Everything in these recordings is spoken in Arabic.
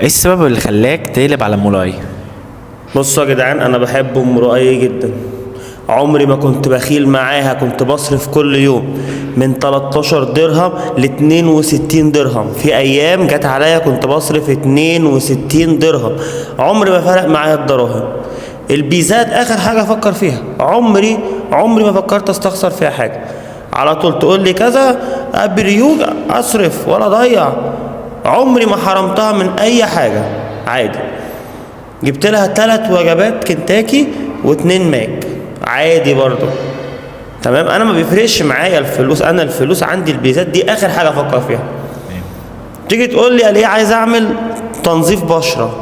ايه السبب اللي خلاك تقلب على ام لؤي؟ بصوا يا جدعان، انا بحب ام رؤي جدا. عمري ما كنت بخيل معاها، كنت بصرف كل يوم من 13 درهم ل 62 درهم. في ايام جت عليا كنت بصرف 62 درهم. عمري ما فرق معايا الدراهم. البيزات اخر حاجه افكر فيها. عمري ما فكرت استخسر فيها حاجه. على طول تقول لي كذا بريوج اصرف ولا اضيع. عمري ما حرمتها من اي حاجه، عادي. جبت لها 3 وجبات كنتاكي و2 ماك، عادي برضو. تمام، انا ما بيفرقش معايا الفلوس. انا الفلوس عندي البيزات دي اخر حاجه افكر فيها. تيجي تقول لي ليه عايز اعمل تنظيف بشره،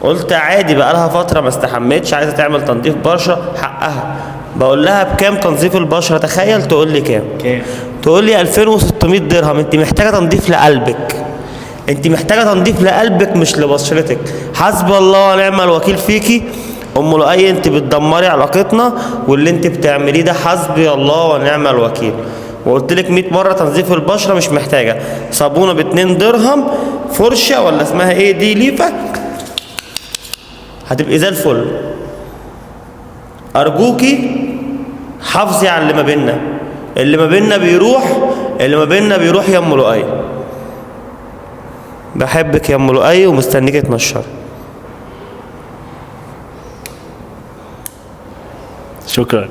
قلت عادي، بقى لها فتره ما استحمتش، عايزه تعمل تنظيف بشره، حقها. بقول لها بكام تنظيف البشره؟ تخيل تقول لي كام؟ تقول لي 2600 درهم. انت محتاجه تنظيف لقلبك، انت محتاجه تنظيف لقلبك مش لبشرتك. حسبي الله ونعم الوكيل فيكي ام لؤي، انت بتدمري علاقتنا، واللي انت بتعمليه ده حسبي الله ونعم الوكيل. وقلت لك 100 مره تنظيف البشره مش محتاجه صابونه ب2 درهم، فرشه ولا اسمها ايه دي، ليفه، هتبقي زي الفل. ارجوكي حافظي على اللي ما بيننا. اللي ما بيننا بيروح يا ام لؤي. بحبك يا ام لؤي ومستنيك تنشر. شكرا.